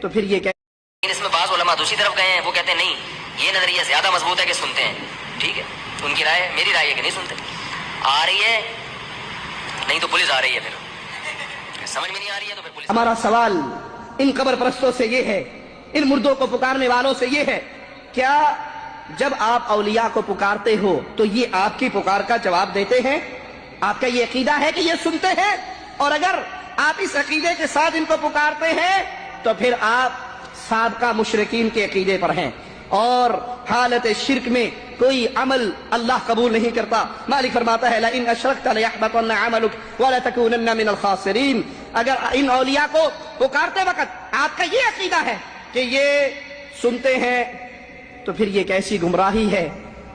तो फिर ये लेकिन इसमें बाज़ उलमा दूसरी तरफ गए हैं, वो कहते हैं नहीं, ये नजरिया ज्यादा मजबूत है कि सुनते हैं। ठीक है, उनकी राय, मेरी राय है कि नहीं सुनते। आ रही है नहीं तो पुलिस आ रही है, फिर समझ में नहीं आ रही है तो फिर पुलिस। हमारा सवाल इन कब्र परस्तों से ये है, इन मुर्दों को पुकारने वालों से ये है, क्या जब आप औलिया को पुकारते हो तो ये आपकी पुकार का जवाब देते हैं? आपका ये अकीदा है कि ये सुनते हैं? और अगर आप इस अकीदे के साथ इनको पुकारते हैं तो फिर आप साबका मुशरिकीन के अकीदे पर हैं और हालत शिर्क में कोई अमल अल्लाह कबूल नहीं करता। मालिक फरमाता है, लइन अशरकता लयहबतन्न अमलुक व लतकूनन्न मिनल खासिरीन। अगर इन औलिया को पुकारते वक्त आपका ये अकीदा है कि ये सुनते हैं तो फिर ये कैसी गुमराही है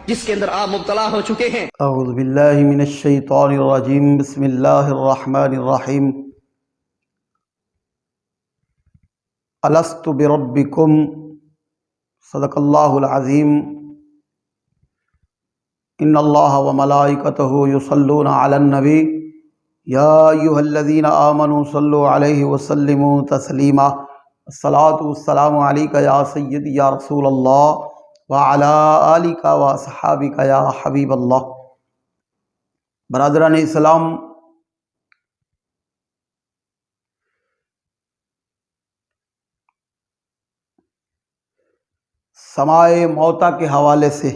जिसके अंदर आप मुब्तला हो चुके हैं। औज़ु बिल्लाहि मिनश शैतानिर रजीम, बिस्मिल्लाहिर रहमानिर रहीम। अलस्तु बिरब्बिकुम, सदक़ल्लाहुल अज़ीम। इन्नल्लाहा व मलाइकतहु युसल्लूना अलन नबी, या अय्युहल्लज़ीना आमनू सल्लु अलैहि व सल्लिमू तस्लीमा। अस्सलातु वस्सलामु अलैका या सय्यदी या रसूलल्लाह व अला आलिका व अस्हाबिका या हबीबल्लाह। बरादरान इस्लाम, समाए मौता के हवाले से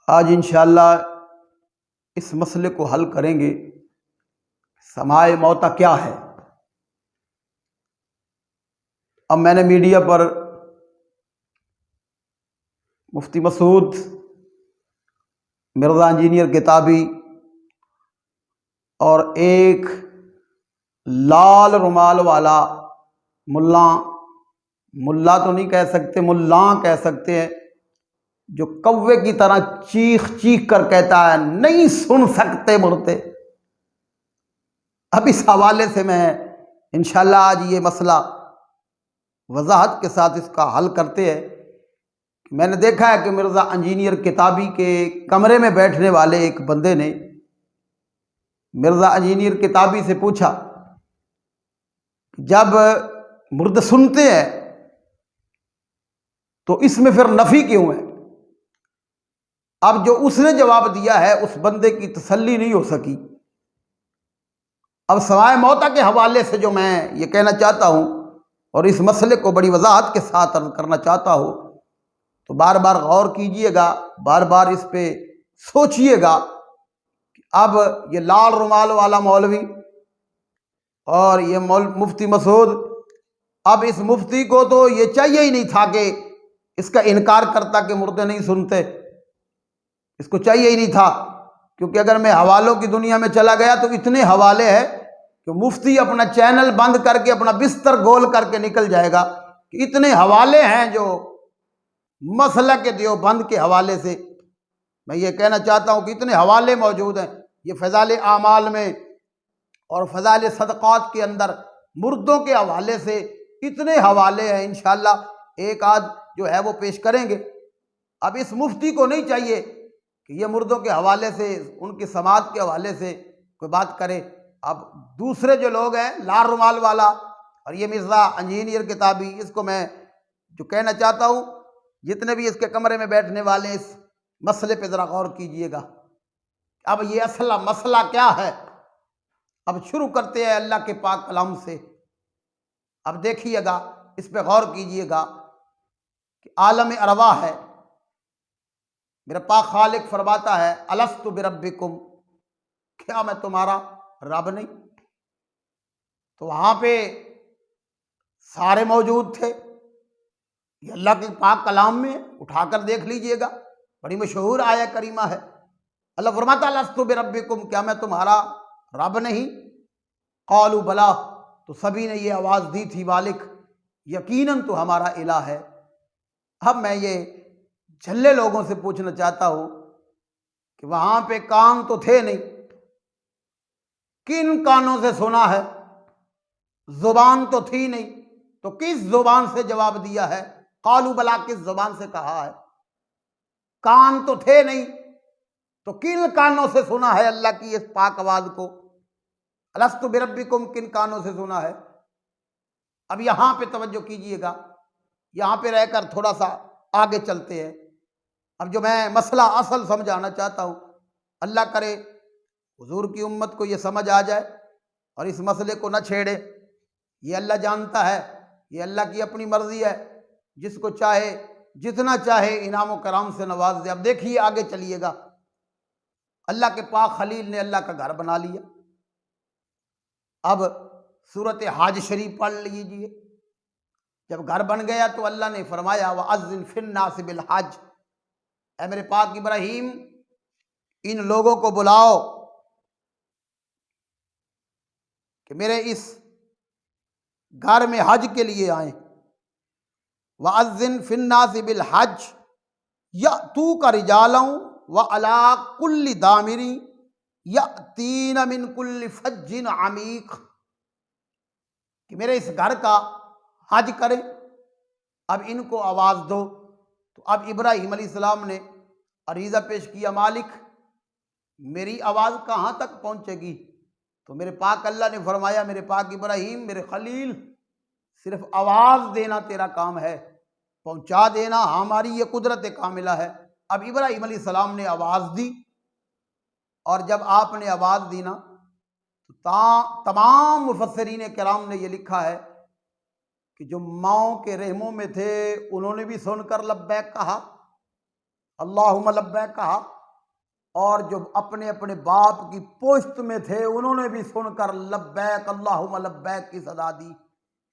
आज इंशाअल्लाह इस मसले को हल करेंगे। समाए मौता क्या है? अब मैंने मीडिया पर मुफ्ती मसूद, मिर्ज़ा इंजीनियर किताबी और एक लाल रुमाल वाला मुल्ला तो नहीं कह सकते, मुल्ला कह सकते हैं, जो कौवे की तरह चीख चीख कर कहता है नहीं सुन सकते मुर्दे। अब इस हवाले से मैं इंशाअल्लाह आज ये मसला वजाहत के साथ इसका हल करते हैं। मैंने देखा है कि मिर्ज़ा इंजीनियर किताबी के कमरे में बैठने वाले एक बंदे ने मिर्ज़ा इंजीनियर किताबी से पूछा, जब मुर्दे सुनते हैं तो इसमें फिर नफ़ी क्यों है? अब जो उसने जवाब दिया है उस बंदे की तसल्ली नहीं हो सकी। अब समाए मौता के हवाले से जो मैं ये कहना चाहता हूँ और इस मसले को बड़ी वजाहत के साथ अर्ज करना चाहता हूँ, तो बार बार गौर कीजिएगा, बार बार इस पे सोचिएगा। अब ये लाल रुमाल वाला मौलवी और ये मुफ्ती मसूद, अब इस मुफ्ती को तो ये चाहिए ही नहीं था कि इसका इनकार करता कि मुर्दे नहीं सुनते। इसको चाहिए ही नहीं था, क्योंकि अगर मैं हवालों की दुनिया में चला गया तो इतने हवाले हैं कि मुफ्ती अपना चैनल बंद करके अपना बिस्तर गोल करके निकल जाएगा कि इतने हवाले हैं जो मसला के देवबंद के हवाले से। मैं ये कहना चाहता हूँ कि इतने हवाले मौजूद हैं। ये फ़ज़ाइल आमाल में और फ़ज़ाइल सदक़ात के अंदर मुर्दों के हवाले से इतने हवाले हैं। इंशाअल्लाह एक आध जो है वो पेश करेंगे। अब इस मुफ्ती को नहीं चाहिए कि ये मुर्दों के हवाले से, उनकी समाज के हवाले से कोई बात करे। अब दूसरे जो लोग हैं, लाल रुमाल वाला और ये मिर्ज़ा इंजीनियर किताबी, इसको मैं जो कहना चाहता हूँ, जितने भी इसके कमरे में बैठने वाले इस मसले पे ज़रा गौर कीजिएगा। अब ये असला मसला क्या है? अब शुरू करते हैं अल्लाह के पाक कलाम से। अब देखिएगा, इस पे गौर कीजिएगा कि आलम अरवाह है। मेरा पाक खालिक फरमाता है, अलस्तु बिरब्बिकुम, क्या मैं तुम्हारा रब नहीं? तो वहां पे सारे मौजूद थे। ये अल्लाह के पाक कलाम में उठाकर देख लीजिएगा, बड़ी मशहूर आया करीमा है। अल्लाह फरमाता है, अलस्तु बिरब्बिकुम, क्या मैं तुम्हारा रब नहीं? क़ालू बला, तो सभी ने ये आवाज़ दी थी, मालिक यकीनन तो हमारा इला है। अब मैं ये झल्ले लोगों से पूछना चाहता हूँ कि वहाँ पे कान तो थे नहीं, किन कानों से सुना है? ज़ुबान तो थी नहीं, तो किस ज़ुबान से जवाब दिया है? क़ालू बला, किस ज़ुबान से कहा है? कान तो थे नहीं, तो किन कानों से सुना है अल्लाह की इस पाक आवाज़ को? अलस्तु बिरब्बिकुम किन कानों से सुना है। अब यहां पे तवज्जो कीजिएगा, यहां पे रहकर थोड़ा सा आगे चलते हैं। अब जो मैं मसला असल समझाना चाहता हूं, अल्लाह करे हुजूर की उम्मत को ये समझ आ जाए और इस मसले को न छेड़े। ये अल्लाह जानता है, ये अल्लाह की अपनी मर्जी है, जिसको चाहे जितना चाहे इनाम कराम से नवाज दे। अब देखिए आगे चलिएगा, अल्लाह के पाक खलील ने अल्लाह का घर बना लिया। अब सूरत हज शरीफ पढ़ लीजिए। जब घर बन गया तो अल्लाह ने फरमाया वअज़्ज़िन फिन्नास बिल हज, ऐ मेरे पाक इब्राहीम इन लोगों को बुलाओ कि मेरे इस घर में हज के लिए आए। वअज़्ज़िन फिन्नास बिल हज यअतूका रिजालन व अला कुल्ली दामिरी यअतीना मिन कुल्ली फज्जिन अमीक, कि मेरे इस घर का हज करें। अब इनको आवाज़ दो। तो अब इब्राहीम अलैहिस्सलाम ने अरीज़ा पेश किया, मालिक मेरी आवाज़ कहाँ तक पहुँचेगी? तो मेरे पाक अल्लाह ने फरमाया, मेरे पाक इब्राहीम मेरे खलील, सिर्फ आवाज़ देना तेरा काम है, पहुँचा देना हमारी ये कुदरत कामिला है। अब इब्राहीम अलैहिस्सलाम ने आवाज़ दी, और जब आपने आवाज़ दी ना तो तमाम मुफस्सिरीन किराम ने ये लिखा है कि जो माओं के रहमों में थे उन्होंने भी सुनकर लब्बैक कहा, अल्लाहुम्मा लब्बैक कहा, और जो अपने अपने बाप की पोश्त में थे उन्होंने भी सुनकर लब्बैक अल्लाहुम्मा लब्बैक की सदा दी।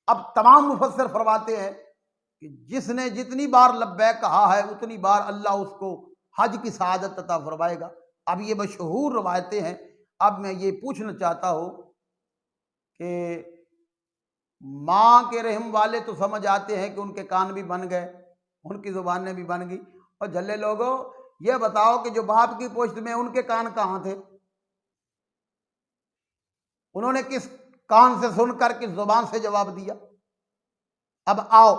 अब तमाम मुफस्सिर फरमाते हैं कि जिसने जितनी बार लब्बैक कहा है उतनी बार अल्लाह उसको हज की सआदत अता फरमाएगा। अब ये मशहूर रवायतें हैं। अब मैं ये पूछना चाहता हूँ कि माँ के रहम वाले तो समझ आते हैं कि उनके कान भी बन गए, उनकी ज़ुबानें भी बन गई, और झल्ले लोगों ये बताओ कि जो बाप की पोश्त में उनके कान कहाँ थे? उन्होंने किस कान से सुनकर किस ज़ुबान से जवाब दिया? अब आओ,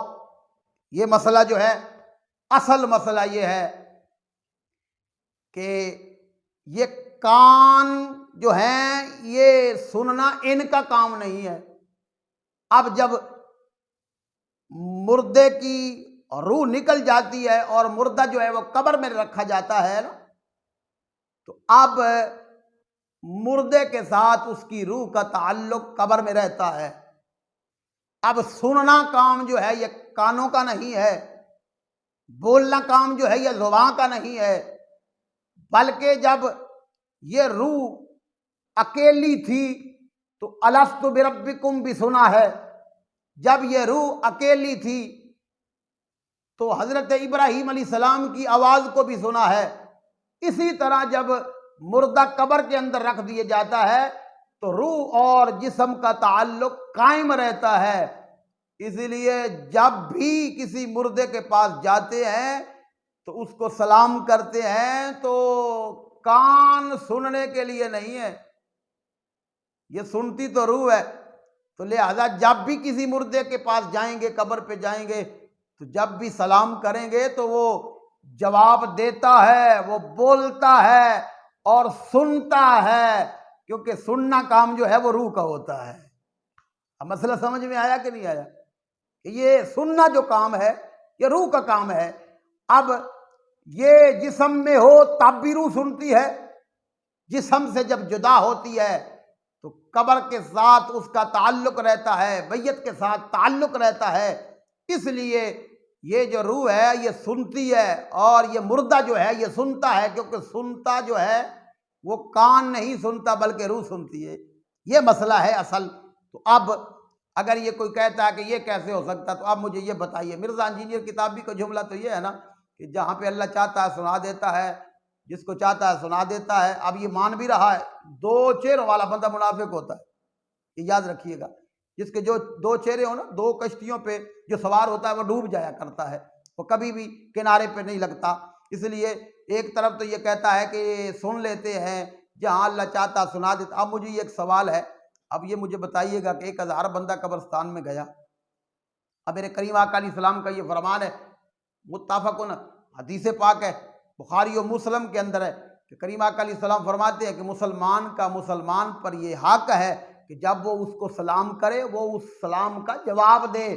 ये मसला जो है, असल मसला ये है कि ये कान जो हैं ये सुनना इनका काम नहीं है। अब जब मुर्दे की रूह निकल जाती है और मुर्दा जो है वो कब्र में रखा जाता है ना, तो अब मुर्दे के साथ उसकी रूह का ताल्लुक कब्र में रहता है। अब सुनना काम जो है ये कानों का नहीं है, बोलना काम जो है ये ज़ुबान का नहीं है, बल्कि जब ये रूह अकेली थी तो अलस्तु बिरब्बिकुम भी सुना है। जब ये रूह अकेली थी तो हजरत इब्राहीम अलैहिस्सलाम की आवाज़ को भी सुना है। इसी तरह जब मुर्दा कब्र के अंदर रख दिया जाता है तो रूह और जिस्म का ताल्लुक कायम रहता है। इसलिए जब भी किसी मुर्दे के पास जाते हैं तो उसको सलाम करते हैं तो कान सुनने के लिए नहीं है, ये सुनती तो रूह है। तो लिहाजा जब भी किसी मुर्दे के पास जाएंगे, कब्र पे जाएंगे, तो जब भी सलाम करेंगे तो वो जवाब देता है, वो बोलता है और सुनता है, क्योंकि सुनना काम जो है वो रूह का होता है। अब मसला समझ में आया कि नहीं आया? ये सुनना जो काम है ये रूह का काम है। अब ये जिस्म में हो तब भी रूह सुनती है, जिस्म से जब जुदा होती है तो कब्र के साथ उसका ताल्लुक रहता है, मैयत के साथ ताल्लुक रहता है। इसलिए ये जो रूह है ये सुनती है और ये मुर्दा जो है ये सुनता है, क्योंकि सुनता जो है वो कान नहीं सुनता बल्कि रूह सुनती है। ये मसला है असल। तो अब अगर ये कोई कहता है कि ये कैसे हो सकता, तो आप मुझे ये बताइए। मिर्जा इंजीनियर किताबी का जुमला तो ये है ना कि जहाँ पे अल्लाह चाहता है सुना देता है, जिसको चाहता है सुना देता है। अब ये मान भी रहा है, दो चेहरों वाला बंदा मुनाफिक होता है, ये याद रखिएगा। जिसके जो दो चेहरे हो ना, दो कश्तियों पे जो सवार होता है वो डूब जाया करता है, वो कभी भी किनारे पे नहीं लगता। इसलिए एक तरफ तो ये कहता है कि सुन लेते हैं, जहाँ अल्लाह चाहता सुना देता। अब मुझे एक सवाल है, अब ये मुझे बताइएगा कि 1000 बंदा कब्रिस्तान में गया। अब मेरे करीम आका अलैहिस्सलाम का ये फरमान है, मुत्तफ़क़ुन हदीस पाक है, बुखारी और मुस्लिम के अंदर है कि करीम आका अलैहिस्सलाम फरमाते हैं कि मुसलमान का मुसलमान पर ये हक है कि जब वो उसको सलाम करे वो उस सलाम का जवाब दे।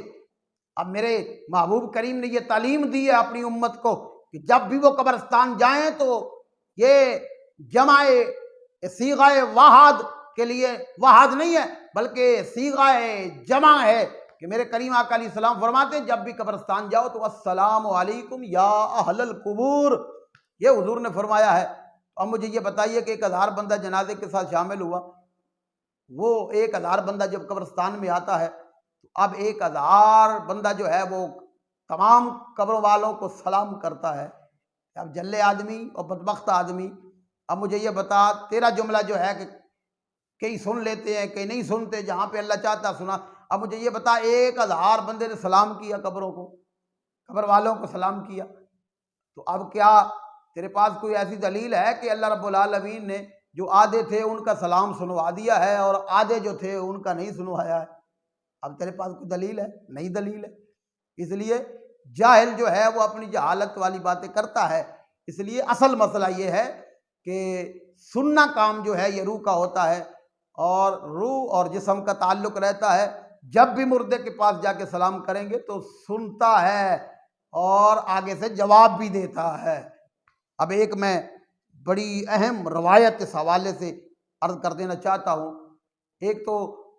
अब मेरे महबूब करीम ने ये तालीम दी है अपनी उम्मत को कि जब भी वो कब्रिस्तान जाएं तो ये जमाए सीगाए वहाद के लिए, वहाद नहीं है बल्कि सीगाए जमा है कि मेरे करीम आका अलैहिस्सलाम फरमाते जब भी कब्रिस्तान जाओ तो अस्सलामु अलैकुम या अहलल कुबूर, ये हुजूर ने फरमाया है। अब मुझे ये बताइए कि 1000 बंदा जनाजे के साथ शामिल हुआ, वो 1000 बंदा जब कब्रिस्तान में आता है तो अब 1000 बंदा जो है वो तमाम कब्रों वालों को सलाम करता है। अब जल्ले आदमी और बदबख्त आदमी, अब मुझे ये बता, तेरा जुमला जो है कि कई सुन लेते हैं कई नहीं सुनते, जहाँ पे अल्लाह चाहता सुना। अब मुझे ये बता 1000 बंदे ने सलाम किया कब्रों को, कब्र वालों को सलाम किया, तो अब क्या तेरे पास कोई ऐसी दलील है कि अल्लाह रब्बुल आलमीन ने जो आधे थे उनका सलाम सुनवा दिया है और आधे जो थे उनका नहीं सुनवाया है? अब तेरे पास कोई दलील है? नहीं दलील है। इसलिए जाहिल जो है वो अपनी जहालत वाली बातें करता है। इसलिए असल मसला ये है कि सुनना काम जो है ये रूह का होता है और रूह और जिस्म का ताल्लुक रहता है। जब भी मुर्दे के पास जाके सलाम करेंगे तो सुनता है और आगे से जवाब भी देता है। अब एक मैं बड़ी अहम रवायत इस हवाले से अर्ज कर देना चाहता हूँ। एक तो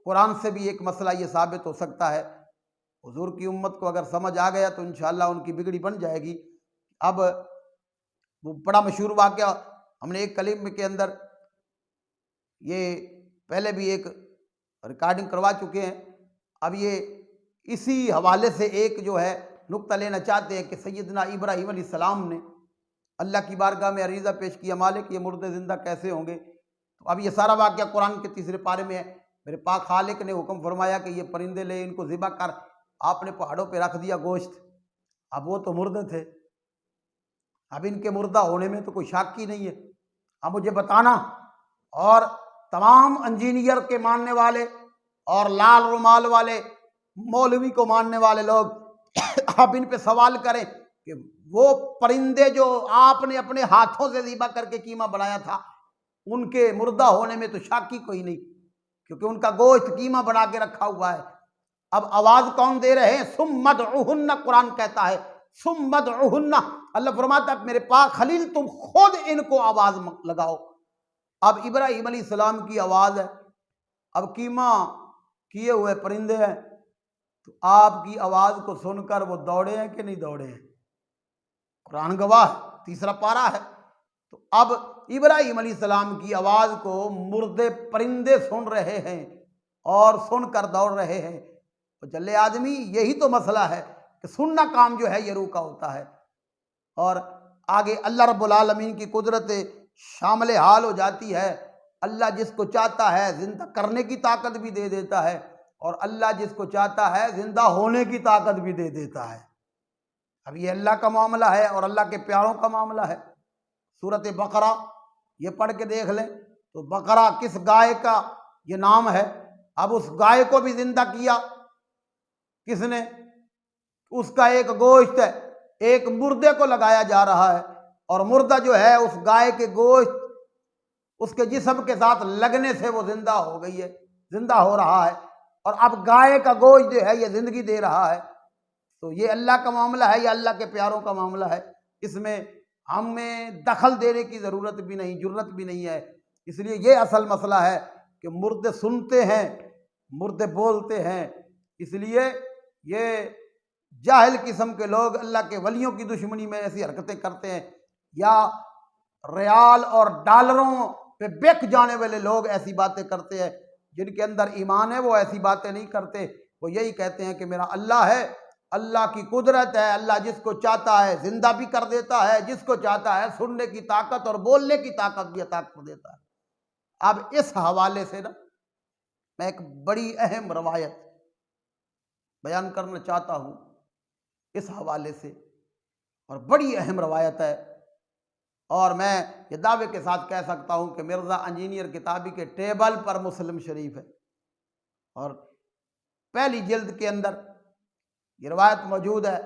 कुरान से भी एक मसला ये साबित हो सकता है, हुजूर की उम्मत को अगर समझ आ गया तो इंशाअल्लाह उनकी बिगड़ी बन जाएगी। अब वो बड़ा मशहूर वाक़या हमने एक कलीम के अंदर ये पहले भी एक रिकॉर्डिंग करवा चुके हैं। अब ये इसी हवाले से एक जो है नुक्ता लेना चाहते हैं कि सैयदना इब्राहीम अलैहिस्सलाम ने अल्लाह की बारगाह में अरीज़ा पेश किया, मालिक ये मुर्दे ज़िंदा कैसे होंगे। तो अब ये सारा वाक़या कुरान के 3 पारे में है। मेरे पाक खालिक ने हुक्म फरमाया कि ये परिंदे ले, इनको ज़िबा कर। आपने पहाड़ों पे रख दिया गोश्त। अब वो तो मुर्दे थे, अब इनके मुर्दा होने में तो कोई शक ही नहीं है। अब मुझे बताना, और तमाम इंजीनियर के मानने वाले और लाल रुमाल वाले मौलवी को मानने वाले लोग अब इन पे सवाल करें कि वो परिंदे जो आपने अपने हाथों से ज़िबा करके कीमा बनाया था, उनके मुर्दा होने में तो शक ही कोई नहीं, क्योंकि उनका गोश्त कीमा बना के रखा हुआ है। अब आवाज़ कौन दे रहे हैं? सुम्मदउहुन्ना, कुरान कहता है सुम्मदउहुन्ना। अल्लाह फरमाता है मेरे पाक खलील तुम खुद इनको आवाज़ लगाओ। अब इब्राहीम अलैहिस्सलाम की आवाज़ है, अब कीमा किए हुए परिंदे हैं, तो आपकी आवाज़ को सुनकर वो दौड़े हैं कि नहीं दौड़े हैं? कुरान गवाह, 3 पारा है। तो अब इब्राहीम अलैहिस्सलाम की आवाज़ को मुर्दे परिंदे सुन रहे हैं और सुनकर दौड़ रहे हैं। तो जल्ले आदमी, यही तो मसला है कि सुनना काम जो है ये रूह का होता है। और आगे अल्लाह रब्बुल आलमीन की कुदरत शामिल हाल हो जाती है। अल्लाह जिसको चाहता है जिंदा करने की ताकत भी दे देता है और अल्लाह जिसको चाहता है जिंदा होने की ताकत भी दे देता है। अब ये अल्लाह का मामला है और अल्लाह के प्यारों का मामला है। सूरत बकरा ये पढ़ के देख लें तो बकरा किस गाय का ये नाम है। अब उस गाय को भी जिंदा किया किसने? उसका एक गोश्त है, एक मुर्दे को लगाया जा रहा है और मुर्दा जो है उस गाय के गोश्त उसके जिस्म के साथ लगने से वो जिंदा हो गई है, जिंदा हो रहा है। और अब गाय का गोश्त जो है ये जिंदगी दे रहा है। तो ये अल्लाह का मामला है, ये अल्लाह के प्यारों का मामला है। इसमें हमें दखल देने की ज़रूरत भी नहीं, जुर्रत भी नहीं है। इसलिए ये असल मसला है कि मुर्दे सुनते हैं, मुर्दे बोलते हैं। इसलिए ये जाहिल किस्म के लोग अल्लाह के वलियों की दुश्मनी में ऐसी हरकतें करते हैं, या रियाल और डॉलरों पे बिक जाने वाले लोग ऐसी बातें करते हैं। जिनके अंदर ईमान है वो ऐसी बातें नहीं करते। वो यही कहते हैं कि मेरा अल्लाह है, अल्लाह की कुदरत है, अल्लाह जिसको चाहता है जिंदा भी कर देता है, जिसको चाहता है सुनने की ताकत और बोलने की ताकत भी अता कर देता है। अब इस हवाले से ना मैं एक बड़ी अहम रवायत बयान करना चाहता हूँ इस हवाले से, और बड़ी अहम रवायत है। और मैं ये दावे के साथ कह सकता हूँ कि मिर्ज़ा इंजीनियर किताबी के टेबल पर मुस्लिम शरीफ है और पहली जिल्द के अंदर ये रवायत मौजूद है।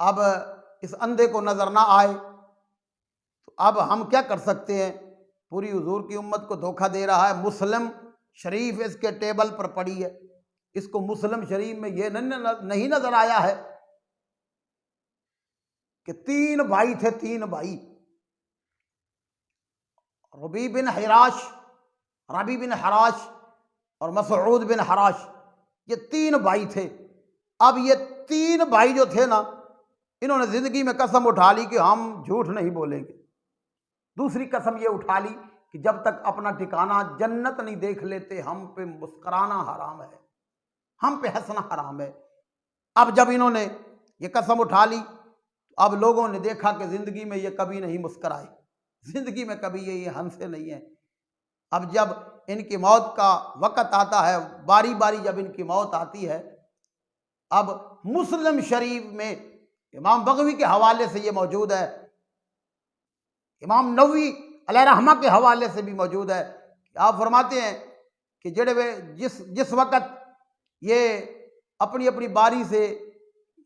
अब इस अंधे को नज़र ना आए तो अब हम क्या कर सकते हैं? पूरी हुजूर की उम्मत को धोखा दे रहा है। मुस्लिम शरीफ इसके टेबल पर पड़ी है। इसको मुस्लिम शरीफ में ये नहीं नजर आया है कि 3 भाई थे, 3 भाई, रबी बिन हराश और मसऊद बिन हराश, ये 3 भाई थे। अब ये 3 भाई जो थे ना, इन्होंने जिंदगी में कसम उठा ली कि हम झूठ नहीं बोलेंगे। दूसरी कसम ये उठा ली कि जब तक अपना ठिकाना जन्नत नहीं देख लेते हम पे मुस्कुराना हराम है, हम पे हंसना हराम है। अब जब इन्होंने ये कसम उठा ली, अब लोगों ने देखा कि जिंदगी में ये कभी नहीं मुस्कुराए, जिंदगी में कभी ये हंसे नहीं है। अब जब इनकी मौत का वक़्त आता है, बारी बारी जब इनकी मौत आती है, अब मुस्लिम शरीफ में इमाम बगवी के हवाले से ये मौजूद है, इमाम नववी अलैहिर्रहमा के हवाले से भी मौजूद है। आप फरमाते हैं कि जेड़े वे जिस वक़्त ये अपनी अपनी बारी से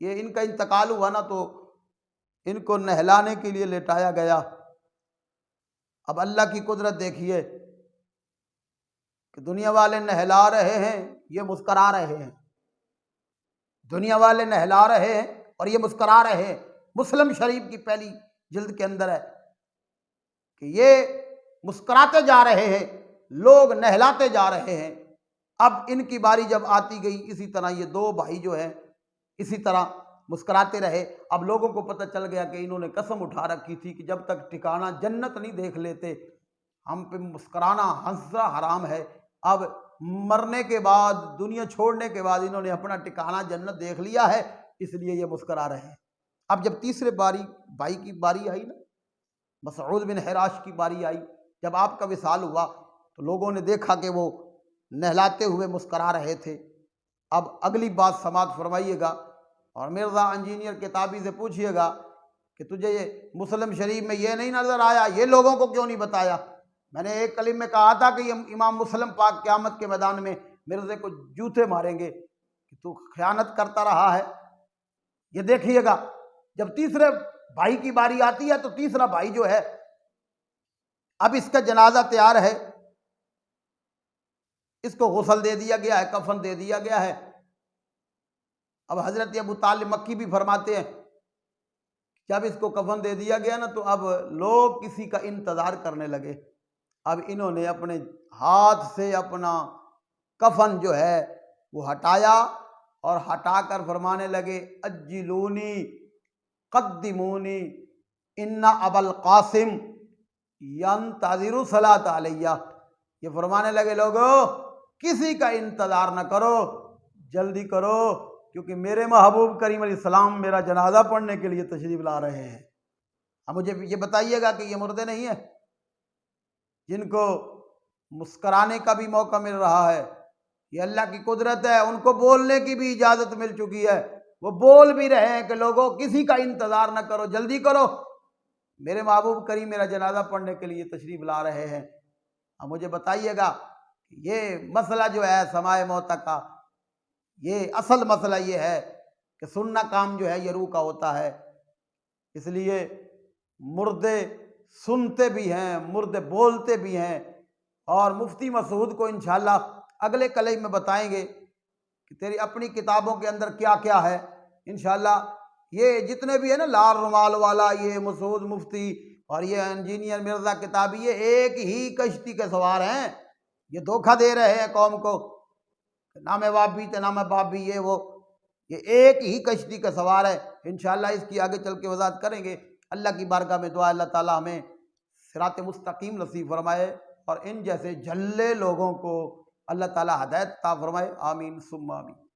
ये इनका इंतकाल हुआ ना, तो इनको नहलाने के लिए लेटाया गया। अब अल्लाह की कुदरत देखिए कि दुनिया वाले नहला रहे हैं, ये मुस्करा रहे हैं। दुनिया वाले नहला रहे हैं और ये मुस्करा रहे हैं। मुस्लिम शरीफ की पहली जिल्द के अंदर है कि ये मुस्कुराते जा रहे हैं, लोग नहलाते जा रहे हैं। अब इनकी बारी जब आती गई, इसी तरह ये 2 भाई जो हैं इसी तरह मुस्कुराते रहे। अब लोगों को पता चल गया कि इन्होंने कसम उठा रखी थी कि जब तक ठिकाना जन्नत नहीं देख लेते हम पे मुस्कुराना हंसना हराम है। अब मरने के बाद, दुनिया छोड़ने के बाद इन्होंने अपना ठिकाना जन्नत देख लिया है, इसलिए ये मुस्कुरा रहे हैं। अब जब तीसरे भाई की बारी आई ना, मसऊद बिन हराश की बारी आई, जब आपका विसाल हुआ तो लोगों ने देखा कि वो नहलाते हुए मुस्कुरा रहे थे। अब अगली बात समात फरमाइएगा और मिर्ज़ा इंजीनियर किताबी से पूछिएगा कि तुझे ये मुस्लिम शरीफ में ये नहीं नज़र आया, ये लोगों को क्यों नहीं बताया? मैंने एक कलीम में कहा था कि इमाम मुस्लिम पाक क़यामत के मैदान में मिर्ज़े को जूते मारेंगे कि तू ख़यानत करता रहा है। ये देखिएगा जब तीसरे भाई की बारी आती है तो तीसरा भाई जो है, अब इसका जनाजा तैयार है, इसको गुस्ल दे दिया गया है, कफन दे दिया गया है। अब हजरत अबू तालिब मक्की भी फरमाते हैं जब इसको कफन दे दिया गया ना, तो अब लोग किसी का इंतजार करने लगे। अब इन्होंने अपने हाथ से अपना कफन जो है वो हटाया और हटाकर फरमाने लगे, अज्जिलूनी कद्दिमूनी इन्ना अबल कासिम यंतज़िरु सलात अलैया। ये फरमाने लगे, लोगों किसी का इंतजार न करो, जल्दी करो, क्योंकि मेरे महबूब करीम अलैहिस्सलाम मेरा जनाजा पढ़ने के लिए तशरीफ ला रहे हैं। अब मुझे ये बताइएगा कि ये मुर्दे नहीं है जिनको मुस्कराने का भी मौका मिल रहा है? ये अल्लाह की कुदरत है, उनको बोलने की भी इजाज़त मिल चुकी है। वो बोल भी रहे हैं कि लोगों किसी का इंतज़ार न करो, जल्दी करो, मेरे महबूब करीम मेरा जनाजा पढ़ने के लिए तशरीफ़ ला रहे हैं। अब मुझे बताइएगा ये मसला जो है समाए मौत का, ये असल मसला ये है कि सुनना काम जो है ये रूह का होता है। इसलिए मुर्दे सुनते भी हैं, मुर्दे बोलते भी हैं। और मुफ्ती मसूद को इंशाअल्लाह अगले कलेम में बताएंगे कि तेरी अपनी किताबों के अंदर क्या क्या है। इंशाअल्लाह ये जितने भी है ना, लाल रुमाल वाला, ये मसूद मुफ्ती और ये इंजीनियर मिर्ज़ा किताबी, ये एक ही कश्ती के सवार हैं। ये धोखा दे रहे हैं कौम को, नाम बाप भी थे नाम बाप भी, ये एक ही कश्ती का सवार है। इंशाअल्लाह इसकी आगे चल के वजाहत करेंगे। अल्लाह की बारगाह में दुआ अल्लाह ताला हमें सिरात मुस्तकीम नसीब फरमाए और इन जैसे झल्ले लोगों को अल्लाह ताला हदायत अता फरमाए। आमीन सुम्मा आमीन।